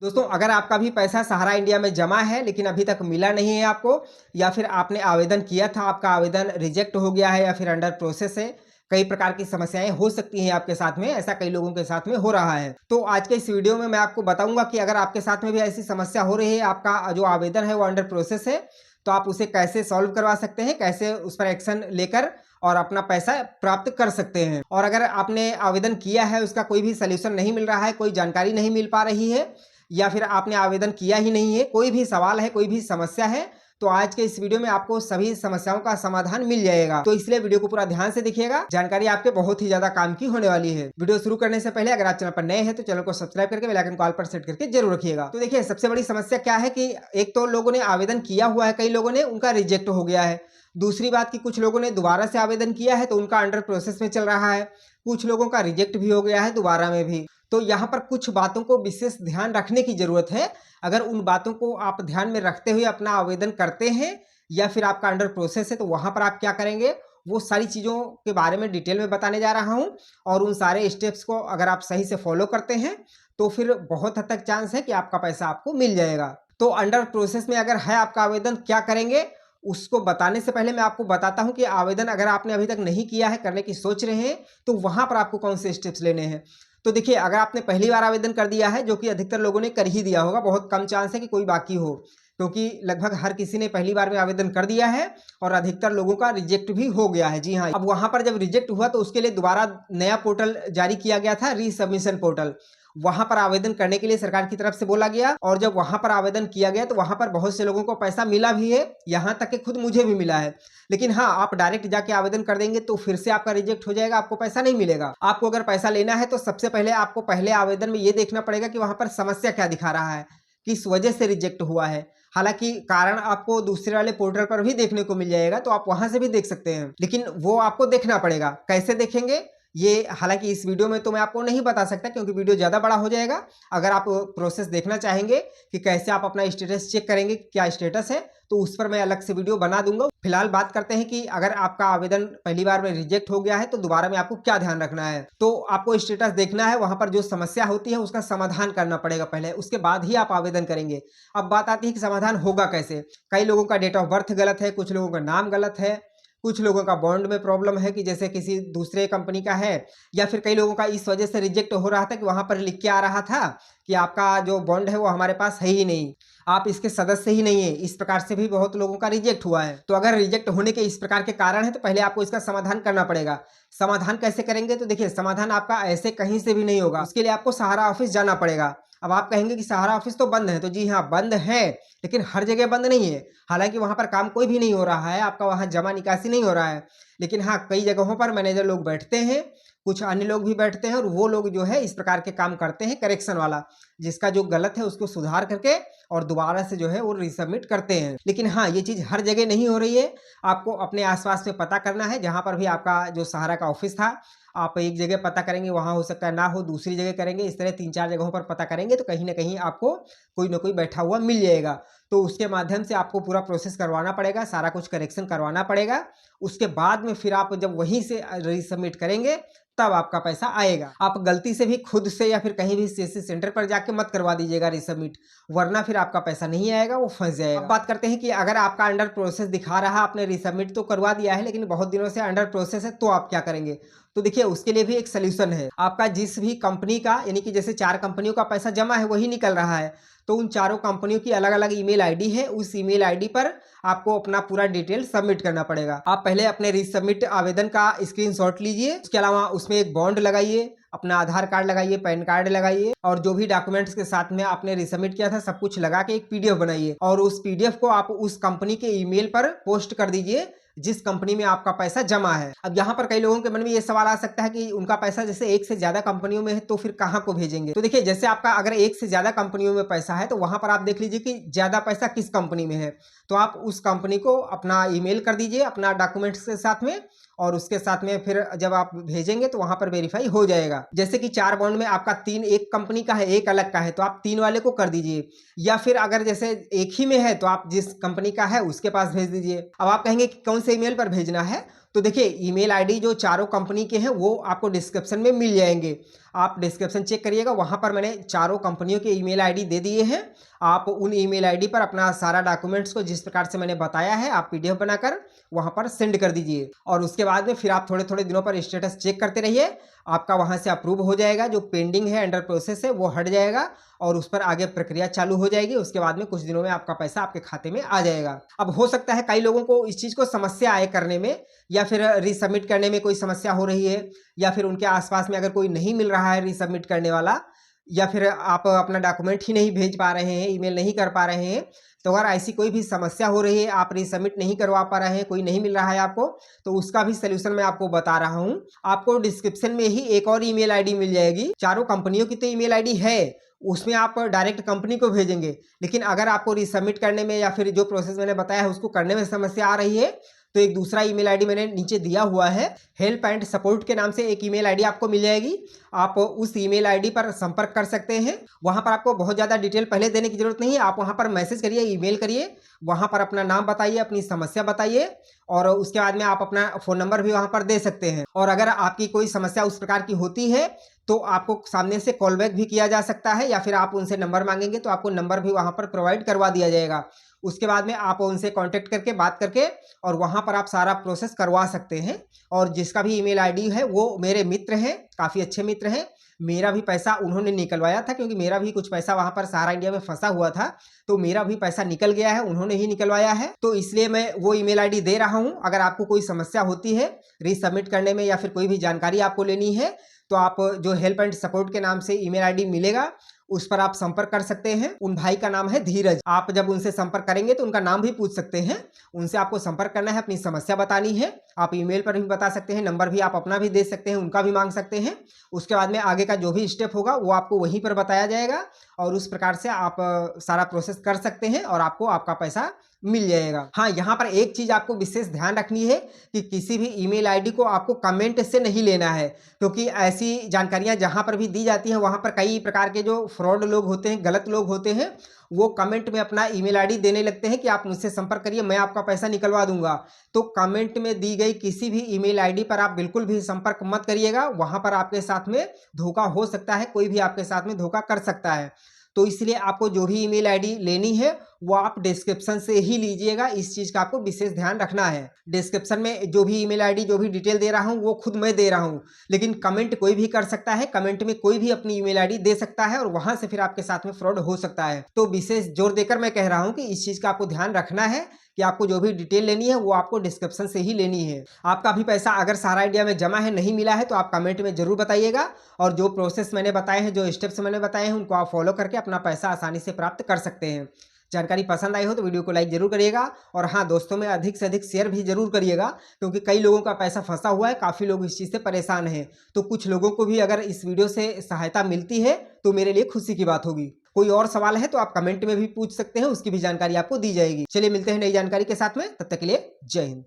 दोस्तों, अगर आपका भी पैसा सहारा इंडिया में जमा है लेकिन अभी तक मिला नहीं है आपको, या फिर आपने आवेदन किया था, आपका आवेदन रिजेक्ट हो गया है या फिर अंडर प्रोसेस है, कई प्रकार की समस्याएं हो सकती हैं आपके साथ में, ऐसा कई लोगों के साथ में हो रहा है। तो आज के इस वीडियो में मैं आपको बताऊंगा कि अगर आपके साथ में भी ऐसी समस्या हो रही है, आपका जो आवेदन है वो अंडर प्रोसेस है, तो आप उसे कैसे सॉल्व करवा सकते हैं, कैसे उस पर एक्शन लेकर और अपना पैसा प्राप्त कर सकते हैं। और अगर आपने आवेदन किया है, उसका कोई भी सोल्यूशन नहीं मिल रहा है, कोई जानकारी नहीं मिल पा रही है, या फिर आपने आवेदन किया ही नहीं है, कोई भी सवाल है, कोई भी समस्या है, तो आज के इस वीडियो में आपको सभी समस्याओं का समाधान मिल जाएगा। तो इसलिए वीडियो को पूरा ध्यान से देखिएगा, जानकारी आपके बहुत ही ज्यादा काम की होने वाली है। वीडियो शुरू करने से पहले अगर आप चैनल पर नए हैं तो चैनल को सब्सक्राइब करके बेल आइकन को ऑल पर सेट करके जरूर रखिएगा। तो देखिए, सबसे बड़ी समस्या क्या है कि एक तो लोगों ने आवेदन किया हुआ है, कई लोगों ने, उनका रिजेक्ट हो गया है। दूसरी बात कि कुछ लोगों ने दोबारा से आवेदन किया है तो उनका अंडर प्रोसेस में चल रहा है, कुछ लोगों का रिजेक्ट भी हो गया है दोबारा में भी। तो यहाँ पर कुछ बातों को विशेष ध्यान रखने की जरूरत है। अगर उन बातों को आप ध्यान में रखते हुए अपना आवेदन करते हैं या फिर आपका अंडर प्रोसेस है, तो वहां पर आप क्या करेंगे, वो सारी चीज़ों के बारे में डिटेल में बताने जा रहा हूं। और उन सारे स्टेप्स को अगर आप सही से फॉलो करते हैं तो फिर बहुत हद तक चांस है कि आपका पैसा आपको मिल जाएगा। तो अंडर प्रोसेस में अगर है आपका आवेदन, क्या करेंगे उसको बताने से पहले मैं आपको बताता हूं कि आवेदन अगर आपने अभी तक नहीं किया है, करने की सोच रहे हैं, तो वहां पर आपको कौन से स्टेप्स लेने हैं। तो देखिए, अगर आपने पहली बार आवेदन कर दिया है, जो कि अधिकतर लोगों ने कर ही दिया होगा, बहुत कम चांस है कि कोई बाकी हो, क्योंकि लगभग हर किसी ने पहली बार में आवेदन कर दिया है और अधिकतर लोगों का रिजेक्ट भी हो गया है। जी हाँ, अब वहां पर जब रिजेक्ट हुआ तो उसके लिए दोबारा नया पोर्टल जारी किया गया था, रीसबमिशन पोर्टल। वहां पर आवेदन करने के लिए सरकार की तरफ से बोला गया, और जब वहां पर आवेदन किया गया तो वहां पर बहुत से लोगों को पैसा मिला भी है, यहां तक कि खुद मुझे भी मिला है। लेकिन हाँ, आप डायरेक्ट जाके आवेदन कर देंगे तो फिर से आपका रिजेक्ट हो जाएगा, आपको पैसा नहीं मिलेगा। आपको अगर पैसा लेना है तो सबसे पहले आपको पहले आवेदन में ये देखना पड़ेगा कि वहां पर समस्या क्या दिखा रहा है, किस वजह से रिजेक्ट हुआ है। हालांकि कारण आपको दूसरे वाले पोर्टल पर भी देखने को मिल जाएगा, तो आप वहां से भी देख सकते हैं, लेकिन वो आपको देखना पड़ेगा। कैसे देखेंगे ये, हालांकि इस वीडियो में तो मैं आपको नहीं बता सकता क्योंकि वीडियो ज़्यादा बड़ा हो जाएगा। अगर आप प्रोसेस देखना चाहेंगे कि कैसे आप अपना स्टेटस चेक करेंगे, क्या स्टेटस है, तो उस पर मैं अलग से वीडियो बना दूंगा। फिलहाल बात करते हैं कि अगर आपका आवेदन पहली बार में रिजेक्ट हो गया है तो दोबारा में आपको क्या ध्यान रखना है। तो आपको स्टेटस देखना है, वहां पर जो समस्या होती है उसका समाधान करना पड़ेगा पहले, उसके बाद ही आप आवेदन करेंगे। अब बात आती है कि समाधान होगा कैसे। कई लोगों का डेट ऑफ बर्थ गलत है, कुछ लोगों का नाम गलत है, कुछ लोगों का बॉन्ड में प्रॉब्लम है कि जैसे किसी दूसरे कंपनी का है, या फिर कई लोगों का इस वजह से रिजेक्ट हो रहा था कि वहां पर लिख के आ रहा था कि आपका जो बॉन्ड है वो हमारे पास है ही नहीं, आप इसके सदस्य ही नहीं है। इस प्रकार से भी बहुत लोगों का रिजेक्ट हुआ है। तो अगर रिजेक्ट होने के इस प्रकार के कारण है तो पहले आपको इसका समाधान करना पड़ेगा। समाधान कैसे करेंगे, तो देखिए, समाधान आपका ऐसे कहीं से भी नहीं होगा, उसके लिए आपको सहारा ऑफिस जाना पड़ेगा। अब आप कहेंगे कि सहारा ऑफिस तो बंद है, तो जी हाँ, बंद है, लेकिन हर जगह बंद नहीं है। हालांकि वहां पर काम कोई भी नहीं हो रहा है, आपका वहां जमा निकासी नहीं हो रहा है, लेकिन हाँ, कई जगहों पर मैनेजर लोग बैठते हैं, कुछ अन्य लोग भी बैठते हैं, और वो लोग जो है इस प्रकार के काम करते हैं, करेक्शन वाला, जिसका जो गलत है उसको सुधार करके और दोबारा से जो है वो रिसबमिट करते हैं। लेकिन हाँ, ये चीज़ हर जगह नहीं हो रही है। आपको अपने आसपास में पता करना है, जहाँ पर भी आपका जो सहारा का ऑफिस था, आप एक जगह पता करेंगे, वहाँ हो सकता है ना हो, दूसरी जगह करेंगे, इस तरह 3-4 जगहों पर पता करेंगे तो कहीं ना कहीं आपको कोई ना कोई बैठा हुआ मिल जाएगा। तो उसके माध्यम से आपको पूरा प्रोसेस करवाना पड़ेगा, सारा कुछ करेक्शन करवाना पड़ेगा। उसके बाद में फिर आप जब वहीं से रीसबमिट करेंगे तब आपका पैसा आएगा। आप गलती से भी खुद से या फिर कहीं भी सीएससी सेंटर पर जाके मत करवा दीजिएगा रीसबमिट, वरना फिर आपका पैसा नहीं आएगा, वो फंस जाएगा। अब बात करते हैं कि अगर आपका अंडर प्रोसेस दिखा रहा, आपने रीसबमिट तो करवा दिया है लेकिन बहुत दिनों से अंडर प्रोसेस है, तो आप क्या करेंगे। तो देखिए, उसके लिए भी एक सोल्यूशन है। आपका जिस भी कंपनी का, यानी कि जैसे 4 कंपनियों का पैसा जमा है वही निकल रहा है, तो उन चारों कंपनियों की अलग अलग ईमेल आईडी है, उस ईमेल आईडी पर आपको अपना पूरा डिटेल सबमिट करना पड़ेगा। आप पहले अपने रीसबमिट आवेदन का स्क्रीनशॉट लीजिए, उसके अलावा उसमें एक बॉन्ड लगाइए, अपना आधार कार्ड लगाइए, पैन कार्ड लगाइए, और जो भी डॉक्यूमेंट्स के साथ में आपने रिसबमिट किया था सब कुछ लगा के एक पीडीएफ बनाइए, और उस पीडीएफ को आप उस कंपनी के ईमेल पर पोस्ट कर दीजिए जिस कंपनी में आपका पैसा जमा है। अब यहाँ पर कई लोगों के मन में ये सवाल आ सकता है कि उनका पैसा जैसे एक से ज्यादा कंपनियों में है तो फिर कहाँ को भेजेंगे। तो देखिए, जैसे आपका अगर एक से ज्यादा कंपनियों में पैसा है तो वहां पर आप देख लीजिए कि ज्यादा पैसा किस कंपनी में है, तो आप उस कंपनी को अपना ईमेल कर दीजिए अपना डॉक्यूमेंट्स के साथ में, और उसके साथ में फिर जब आप भेजेंगे तो वहां पर वेरीफाई हो जाएगा। जैसे कि 4 बॉन्ड में आपका 3 एक कंपनी का है, एक अलग का है, तो आप 3 वाले को कर दीजिए। या फिर अगर जैसे एक ही में है तो आप जिस कंपनी का है उसके पास भेज दीजिए। अब आप कहेंगे कि कौन से ईमेल पर भेजना है, तो देखिए ईमेल आईडी जो चारों कंपनी के हैं वो आपको डिस्क्रिप्शन में मिल जाएंगे। आप डिस्क्रिप्शन चेक करिएगा, वहाँ पर मैंने चारों कंपनियों के ईमेल आईडी दे दिए हैं। आप उन ईमेल आईडी पर अपना सारा डॉक्यूमेंट्स को जिस प्रकार से मैंने बताया है आप पीडीएफ बनाकर वहाँ पर सेंड कर दीजिए, और उसके बाद में फिर आप थोड़े थोड़े दिनों पर स्टेटस चेक करते रहिए। आपका वहाँ से अप्रूव हो जाएगा, जो पेंडिंग है अंडर प्रोसेस है वो हट जाएगा और उस पर आगे प्रक्रिया चालू हो जाएगी। उसके बाद में कुछ दिनों में आपका पैसा आपके खाते में आ जाएगा। अब हो सकता है कई लोगों को इस चीज़ को समस्या आए करने में, या फिर रीसबमिट करने में कोई समस्या हो रही है, या फिर उनके आसपास में अगर कोई नहीं मिल रहा है रीसबमिट करने वाला, या फिर आप अपना डॉक्यूमेंट ही नहीं भेज पा रहे हैं, ईमेल नहीं कर पा रहे हैं, तो अगर ऐसी कोई भी समस्या हो रही है, आप रीसबमिट नहीं करवा पा रहे हैं, कोई नहीं मिल रहा है आपको, तो उसका भी सलूशन मैं आपको बता रहा हूँ। आपको डिस्क्रिप्शन में ही एक और ईमेल आईडी मिल जाएगी। चारों कंपनियों की तो ईमेल आईडी है, उसमें आप डायरेक्ट कंपनी को भेजेंगे, लेकिन अगर आपको रीसबमिट करने में या फिर जो प्रोसेस मैंने बताया है उसको करने में समस्या आ रही है, तो एक दूसरा ईमेल आईडी मैंने नीचे दिया हुआ है, हेल्प एंड सपोर्ट के नाम से एक ईमेल आईडी आपको मिल जाएगी। आप उस ईमेल आईडी पर संपर्क कर सकते हैं। वहां पर आपको बहुत ज़्यादा डिटेल पहले देने की जरूरत नहीं है, आप वहां पर मैसेज करिए, ईमेल करिए, वहां पर अपना नाम बताइए, अपनी समस्या बताइए, और उसके बाद में आप अपना फ़ोन नंबर भी वहां पर दे सकते हैं। और अगर आपकी कोई समस्या उस प्रकार की होती है तो आपको सामने से कॉल बैक भी किया जा सकता है, या फिर आप उनसे नंबर मांगेंगे तो आपको नंबर भी वहां पर प्रोवाइड करवा दिया जाएगा। उसके बाद में आप उनसे कांटेक्ट करके बात करके और वहां पर आप सारा प्रोसेस करवा सकते हैं। और जिसका भी ईमेल आईडी है वो मेरे मित्र हैं, काफ़ी अच्छे मित्र हैं। मेरा भी पैसा उन्होंने निकलवाया था, क्योंकि मेरा भी कुछ पैसा वहां पर सहारा इंडिया में फंसा हुआ था, तो मेरा भी पैसा निकल गया है, उन्होंने ही निकलवाया है। तो इसलिए मैं वो ईमेल आईडी दे रहा हूं। अगर आपको कोई समस्या होती है रीसबमिट करने में या फिर कोई भी जानकारी आपको लेनी है, तो आप जो हेल्प एंड सपोर्ट के नाम से ईमेल आईडी मिलेगा उस पर आप संपर्क कर सकते हैं। उन भाई का नाम है धीरज। आप जब उनसे संपर्क करेंगे तो उनका नाम भी पूछ सकते हैं। उनसे आपको संपर्क करना है, अपनी समस्या बतानी है। आप ईमेल पर भी बता सकते हैं, नंबर भी आप अपना भी दे सकते हैं, उनका भी मांग सकते हैं। उसके बाद में आगे का जो भी स्टेप होगा वो आपको वहीं पर बताया जाएगा, और उस प्रकार से आप सारा प्रोसेस कर सकते हैं और आपको आपका पैसा मिल जाएगा। हाँ, यहाँ पर एक चीज आपको विशेष ध्यान रखनी है कि किसी भी ईमेल आईडी को आपको कमेंट से नहीं लेना है, क्योंकि ऐसी जानकारियां जहां पर भी दी जाती हैं वहां पर कई प्रकार के जो फ्रॉड लोग होते हैं, गलत लोग होते हैं, वो कमेंट में अपना ईमेल आईडी देने लगते हैं कि आप मुझसे संपर्क करिए, मैं आपका पैसा निकलवा दूंगा। तो कमेंट में दी गई किसी भी ईमेल आईडी पर आप बिल्कुल भी संपर्क मत करिएगा। वहां पर आपके साथ में धोखा हो सकता है, कोई भी आपके साथ में धोखा कर सकता है। तो इसलिए आपको जो भी ईमेल आईडी लेनी है वो आप डिस्क्रिप्शन से ही लीजिएगा। इस चीज का आपको विशेष ध्यान रखना है। डिस्क्रिप्शन में जो भी ईमेल आईडी, जो भी डिटेल दे रहा हूं वो खुद मैं दे रहा हूं, लेकिन कमेंट कोई भी कर सकता है। कमेंट में कोई भी अपनी ईमेल आईडी दे सकता है और वहां से फिर आपके साथ में फ्रॉड हो सकता है। तो विशेष जोर देकर मैं कह रहा हूं कि इस चीज का आपको ध्यान रखना है कि आपको जो भी डिटेल लेनी है वो आपको डिस्क्रिप्शन से ही लेनी है। आपका भी पैसा अगर सहारा इंडिया में जमा है, नहीं मिला है, तो आप कमेंट में जरूर बताइएगा। और जो प्रोसेस मैंने बताए हैं, जो स्टेप्स मैंने बताए हैं, उनको आप फॉलो करके अपना पैसा आसानी से प्राप्त कर सकते हैं। जानकारी पसंद आई हो तो वीडियो को लाइक जरूर करिएगा, और हाँ, दोस्तों में अधिक से अधिक शेयर भी जरूर करिएगा, क्योंकि कई लोगों का पैसा फंसा हुआ है, काफ़ी लोग इस चीज़ से परेशान हैं। तो कुछ लोगों को भी अगर इस वीडियो से सहायता मिलती है तो मेरे लिए खुशी की बात होगी। कोई और सवाल है तो आप कमेंट में भी पूछ सकते हैं, उसकी भी जानकारी आपको दी जाएगी। चलिए मिलते हैं नई जानकारी के साथ में, तब तक के लिए जय हिंद।